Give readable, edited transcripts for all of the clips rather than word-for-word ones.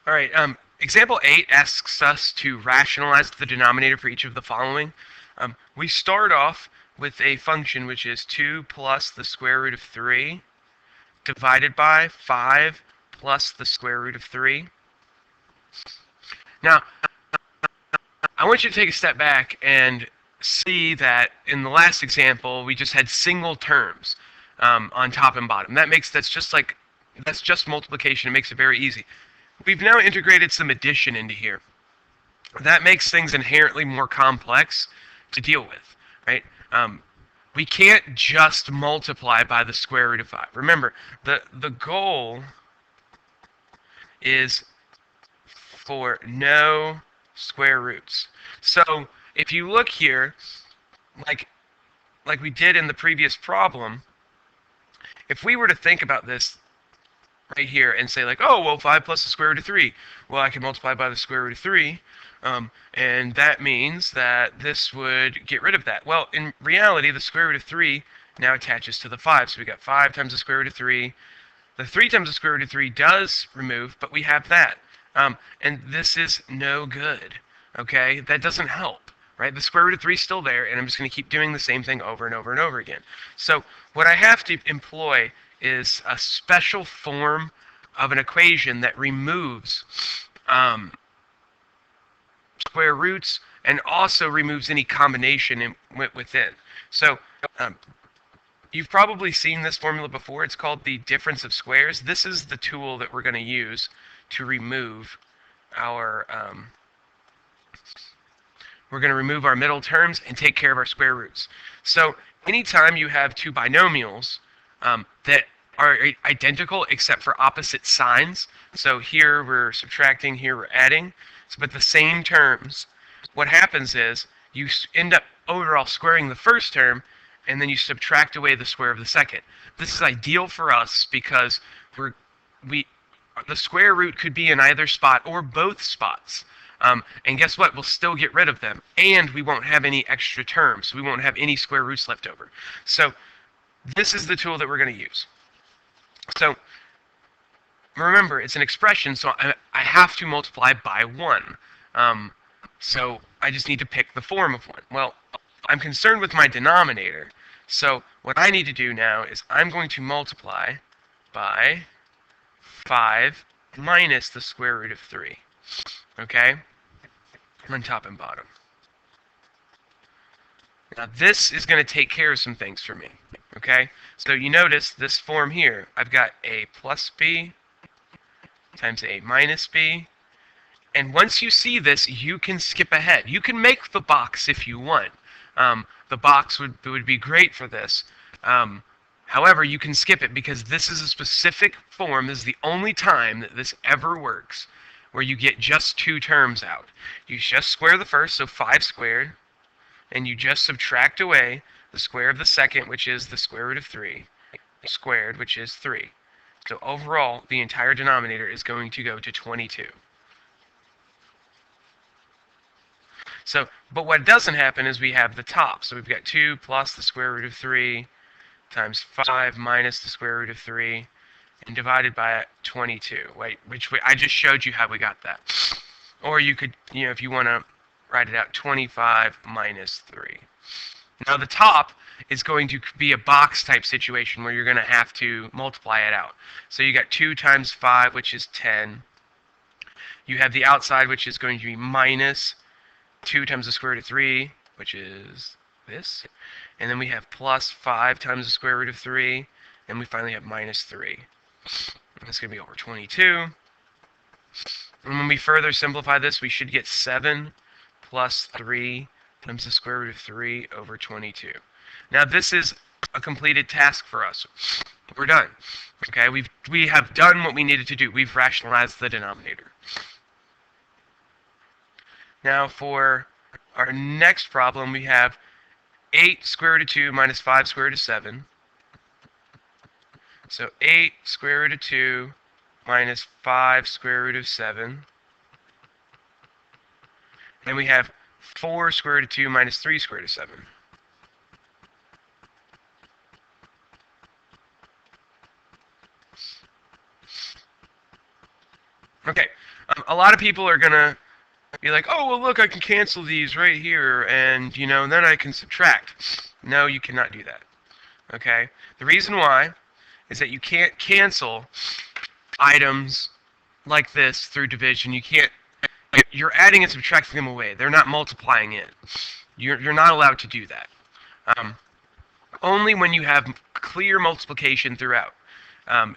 All right, example 8 asks us to rationalize the denominator for each of the following. We start off with a function which is 2 plus the square root of 3 divided by 5 plus the square root of 3. Now, I want you to take a step back and see that in the last example, we just had single terms on top and bottom. That's just multiplication. It makes it very easy. We've now integrated some addition into here. That makes things inherently more complex to deal with, right? We can't just multiply by the square root of 5. Remember, the goal is for no square roots. So if you look here, like we did in the previous problem, if we were to think about this right here and say like, oh, well, 5 plus the square root of 3, well, I can multiply by the square root of 3, and that means that this would get rid of that. Well, in reality, the square root of 3 now attaches to the 5, so we got 5 times the square root of 3. The 3 times the square root of 3 does remove, but we have that. And this is no good, okay? That doesn't help, right? The square root of 3 is still there, and I'm just going to keep doing the same thing over and over and over again. So what I have to employ is a special form of an equation that removes square roots and also removes any combination within. So you've probably seen this formula before. It's called the difference of squares. This is the tool that we're going to use to remove our middle terms and take care of our square roots. So anytime you have two binomials that are identical except for opposite signs, so here we're subtracting, here we're adding, but the same terms, what happens is you end up overall squaring the first term, and then you subtract away the square of the second. This is ideal for us because the square root could be in either spot or both spots. And guess what? We'll still get rid of them, and we won't have any extra terms. We won't have any square roots left over. So this is the tool that we're going to use. So remember, it's an expression, so I have to multiply by 1. So I just need to pick the form of 1. Well, I'm concerned with my denominator, so what I need to do now is I'm going to multiply by 5 minus the square root of 3. Okay? On top and bottom. Now this is going to take care of some things for me. Okay? So you notice this form here. I've got a plus b times a minus b. And once you see this, you can skip ahead. You can make the box if you want. The box would be great for this. However, you can skip it because this is a specific form. This is the only time that this ever works where you get just two terms out. You just square the first, so 5 squared, and you just subtract away the square of the second, which is the square root of 3, squared, which is 3. So overall, the entire denominator is going to go to 22. So, but what doesn't happen is we have the top. So we've got 2 plus the square root of 3 times 5 minus the square root of 3 and divided by 22, right? I just showed you how we got that. Or you could, if you want to write it out, 25 minus 3. Now the top is going to be a box type situation where you're going to have to multiply it out. So you got 2 times 5, which is 10. You have the outside, which is going to be minus 2 times the square root of 3, which is this. And then we have plus 5 times the square root of 3. And we finally have minus 3. And it's going to be over 22. And when we further simplify this, we should get 7 plus 3 times the square root of 3 over 22. Now this is a completed task for us. We're done. Okay, we have done what we needed to do. We've rationalized the denominator. Now for our next problem, we have 8 square root of 2 minus 5 square root of 7. So 8 square root of 2 minus 5 square root of 7. Then we have 4 square root of 2 minus 3 square root of 7. Okay, a lot of people are going to be like, oh, well, look, I can cancel these right here, and, then I can subtract. No, you cannot do that. Okay? The reason why is that you can't cancel items like this through division. You're adding and subtracting them away. They're not multiplying it. You're not allowed to do that. Um, Only when you have clear multiplication throughout.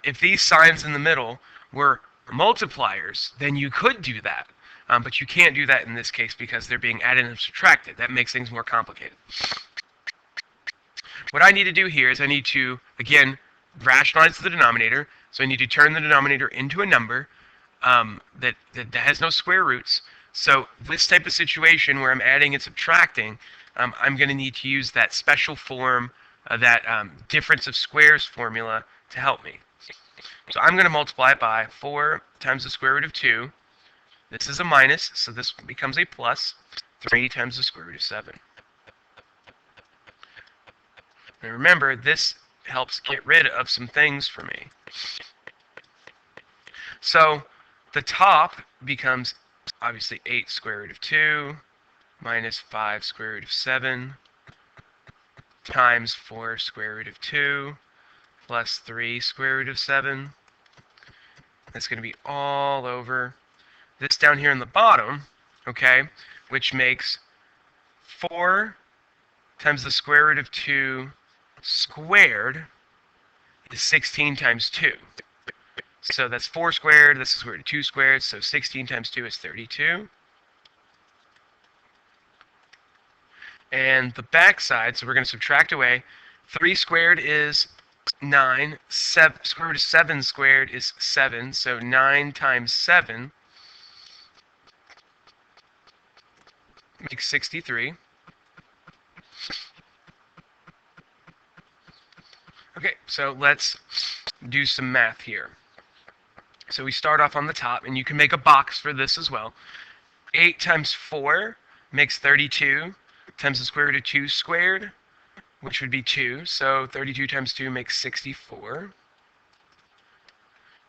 If these signs in the middle were multipliers, then you could do that. But you can't do that in this case because they're being added and subtracted. That makes things more complicated. What I need to do here is I need to, again, rationalize the denominator. So I need to turn the denominator into a number that has no square roots. So this type of situation where I'm adding and subtracting, I'm going to need to use that special form, that difference of squares formula to help me. So I'm going to multiply it by 4 times the square root of 2. This is a minus, so this becomes a plus. 3 times the square root of 7. And remember, this helps get rid of some things for me. So the top becomes obviously 8 square root of 2 minus 5 square root of 7 times 4 square root of 2 plus 3 square root of 7. That's going to be all over this down here in the bottom, okay, which makes 4 times the square root of 2 squared is 16 times 2. So that's 4 squared, this is square root of 2 squared, so 16 times 2 is 32. And the back side, so we're going to subtract away. 3 squared is 9, square root of 7 squared is 7, so 9 times 7 makes 63. Okay, so let's do some math here. So we start off on the top, and you can make a box for this as well. 8 times 4 makes 32 times the square root of 2 squared, which would be 2. So 32 times 2 makes 64.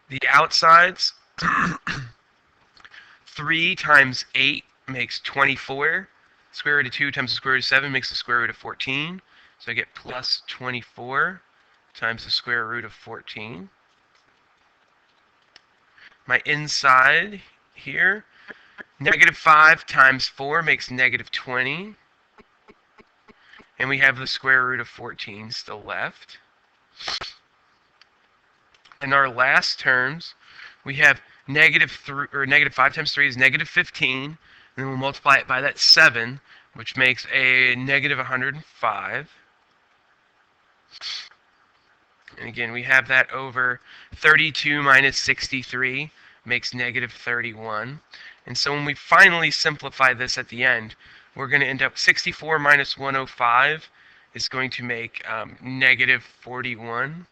The outsides, 3 times 8 makes 24. Square root of 2 times the square root of 7 makes the square root of 14. So I get plus 24 times the square root of 14. My inside here, negative 5 times 4 makes negative 20. And we have the square root of 14 still left. In our last terms, we have negative 5 times 3 is negative 15. And then we'll multiply it by that 7, which makes a negative 105. And again, we have that over 32 minus 63 makes negative 31. And so when we finally simplify this at the end, we're going to end up 64 minus 105 is going to make negative 41.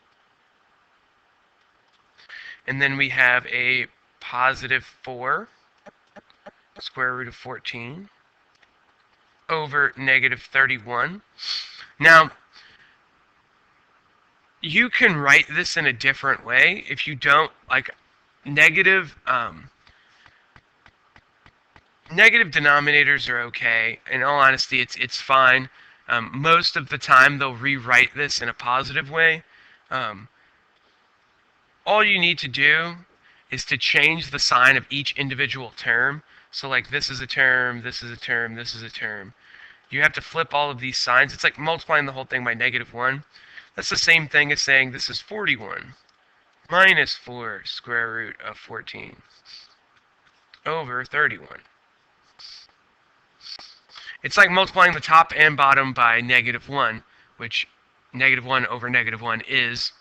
And then we have a positive 4 square root of 14 over negative 31. Now, you can write this in a different way if you don't like negative denominators are okay. In all honesty, it's fine. Most of the time they'll rewrite this in a positive way. All you need to do is to change the sign of each individual term. So like this is a term, this is a term, this is a term. You have to flip all of these signs. It's like multiplying the whole thing by negative 1. That's the same thing as saying this is 41 minus 4 square root of 14 over 31. It's like multiplying the top and bottom by negative 1, which negative 1 over negative 1 is